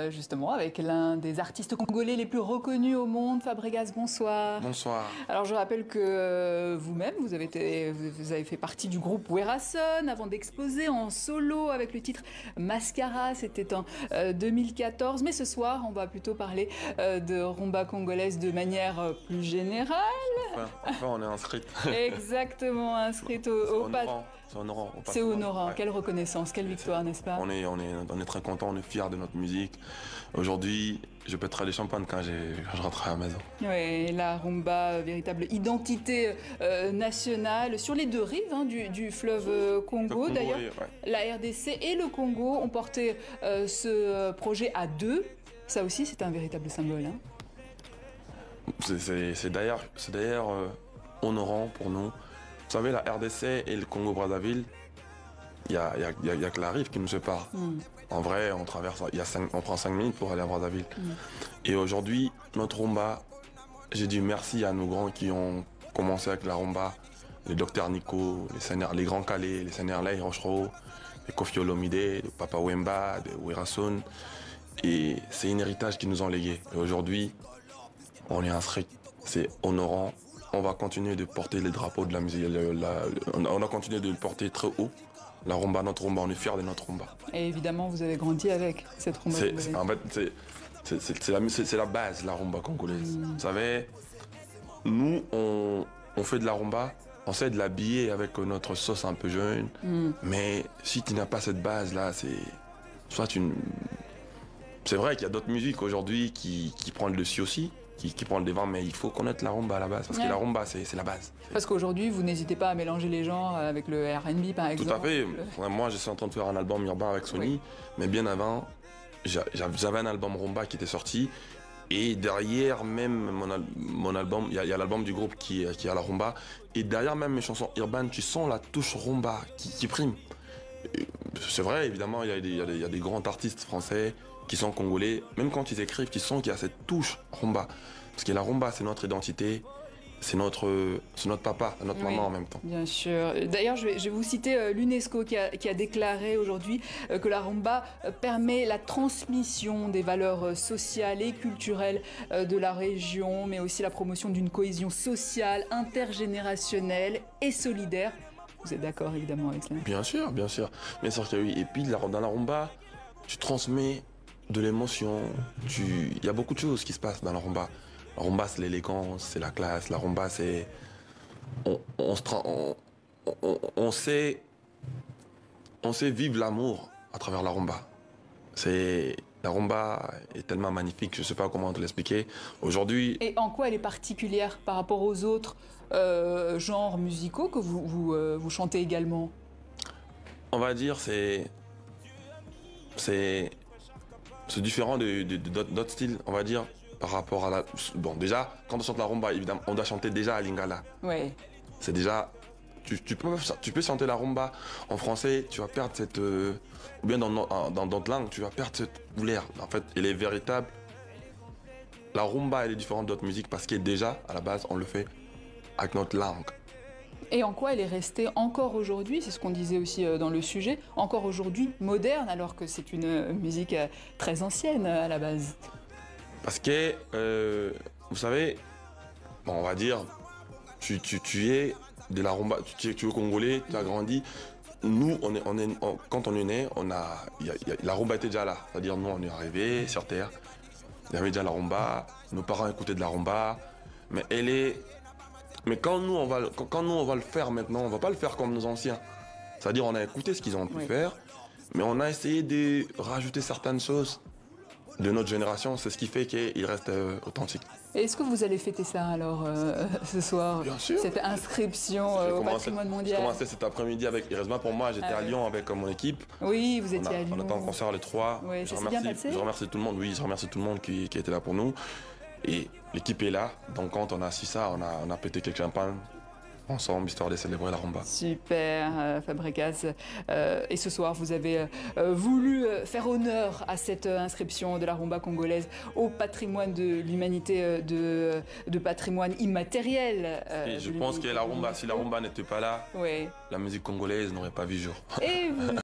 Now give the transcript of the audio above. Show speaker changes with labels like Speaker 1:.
Speaker 1: Justement, avec l'un des artistes congolais les plus reconnus au monde, Fabregas, bonsoir.
Speaker 2: Bonsoir.
Speaker 1: Alors je rappelle que vous-même, vous avez fait partie du groupe Werason avant d'exposer en solo avec le titre Mascara, c'était en 2014. Mais ce soir, on va plutôt parler de rumba congolaise de manière plus générale.
Speaker 2: Enfin, on est inscrite.
Speaker 1: Exactement, inscrite au
Speaker 2: honorant. C'est honorant.
Speaker 1: C'est honorant.
Speaker 2: Ouais.
Speaker 1: Quelle reconnaissance, quelle victoire, n'est-ce pas?
Speaker 2: On est très content, on est fiers de notre musique. Aujourd'hui, je pèterai les champagnes quand je rentrerai à la maison.
Speaker 1: Oui, la rumba, véritable identité nationale sur les deux rives du fleuve Congo. D'ailleurs,
Speaker 2: ouais.
Speaker 1: la RDC et le Congo ont porté ce projet à deux. Ça aussi, c'est un véritable symbole. Hein.
Speaker 2: C'est d'ailleurs honorant pour nous. Vous savez, la RDC et le Congo-Brazzaville, il y a que la rive qui nous sépare. En vrai, on prend 5 minutes pour aller à Brazzaville. Et aujourd'hui, notre rumba, j'ai dit merci à nos grands qui ont commencé avec la rumba, les Docteur Nico, les grands Calais, les Sénérlais, Rochereau, les Kofi Olomide, les Papa Wemba, les Werason. Et c'est un héritage qu'ils nous ont légué. Et aujourd'hui, on est inscrit, c'est honorant. On va continuer de porter les drapeaux de la musique. On a continué de le porter très haut. La rumba, notre rumba, on est fiers de notre rumba.
Speaker 1: Et évidemment, vous avez grandi avec cette rumba.
Speaker 2: En fait, c'est la base, la rumba congolaise. Vous savez, nous, on fait de la rumba, on sait de l'habiller avec notre sauce un peu jeune. Mais si tu n'as pas cette base-là, c'est vrai qu'il y a d'autres musiques aujourd'hui qui prennent le dessus aussi. Qui prend le devant, mais il faut connaître la rumba à la base, parce que la rumba, c'est la base.
Speaker 1: Parce qu'aujourd'hui, vous n'hésitez pas à mélanger les genres avec le R&B, par exemple.
Speaker 2: Tout à fait. Moi, je suis en train de faire un album urbain avec Sony, mais bien avant, j'avais un album rumba qui était sorti, et derrière même mon album, il y a l'album du groupe qui a la rumba, et derrière même mes chansons urbaines, tu sens la touche rumba qui prime. C'est vrai, évidemment, il y a des grands artistes français qui sont congolais, même quand ils écrivent, tu sens qu'il y a cette touche rumba. Parce que la rumba, c'est notre identité, c'est notre papa, notre maman en même temps.
Speaker 1: Bien sûr. D'ailleurs, je vais vous citer l'UNESCO qui a déclaré aujourd'hui que la rumba permet la transmission des valeurs sociales et culturelles de la région, mais aussi la promotion d'une cohésion sociale, intergénérationnelle et solidaire. Vous êtes d'accord évidemment avec cela?
Speaker 2: Bien sûr, bien sûr. Bien sûr que oui. Et puis dans la rumba, tu transmets de l'émotion. Il y a beaucoup de choses qui se passent dans la rumba. La rumba, c'est l'élégance, c'est la classe. La rumba, c'est... On sait vivre l'amour à travers la rumba. La rumba est tellement magnifique, je ne sais pas comment te l'expliquer. Aujourd'hui...
Speaker 1: Et en quoi elle est particulière par rapport aux autres genres musicaux que vous chantez également?
Speaker 2: On va dire c'est différent d'autres styles, on va dire, par rapport à la... Bon, déjà, quand on chante la rumba, évidemment, on doit chanter déjà à lingala.
Speaker 1: Ouais.
Speaker 2: C'est déjà... Tu peux chanter la rumba en français, tu vas perdre cette... ou bien dans d'autres langues, tu vas perdre cette couleur. En fait, elle est véritable. La rumba, elle est différente d'autres musiques parce que déjà, à la base, on le fait avec notre langue.
Speaker 1: Et en quoi elle est restée encore aujourd'hui, c'est ce qu'on disait aussi dans le sujet, encore aujourd'hui moderne, alors que c'est une musique très ancienne à la base.
Speaker 2: Parce que, vous savez, bon, on va dire, tu es de la rumba, tu es congolais, tu as grandi. Nous, quand on est né, la rumba était déjà là. C'est-à-dire, nous, on est arrivés sur Terre, il y avait déjà la rumba, nos parents écoutaient de la rumba, mais quand nous, on va le faire maintenant, on ne va pas le faire comme nos anciens. C'est-à-dire, on a écouté ce qu'ils ont pu faire, mais on a essayé de rajouter certaines choses de notre génération. C'est ce qui fait qu'il reste authentique.
Speaker 1: Et est-ce que vous allez fêter ça alors ce soir?
Speaker 2: Bien sûr.
Speaker 1: Cette inscription au patrimoine mondial.
Speaker 2: J'ai commencé cet après-midi avec, heureusement pour moi, j'étais à Lyon avec mon équipe.
Speaker 1: Oui, vous étiez à Lyon.
Speaker 2: On a fait un concert les trois.
Speaker 1: Oui, ça s'est bien passé.
Speaker 2: Je remercie tout le monde, oui, je remercie tout le monde qui était là pour nous. Et l'équipe est là, donc quand on a su ça, on a pété quelques champagnes ensemble, histoire de célébrer la rumba.
Speaker 1: Super, Fabregas. Et ce soir, vous avez voulu faire honneur à cette inscription de la rumba congolaise au patrimoine de l'humanité, de patrimoine immatériel.
Speaker 2: Et je pense que la rumba, si la rumba n'était pas là,
Speaker 1: oui,
Speaker 2: la musique congolaise n'aurait pas vu jour.
Speaker 1: Et vous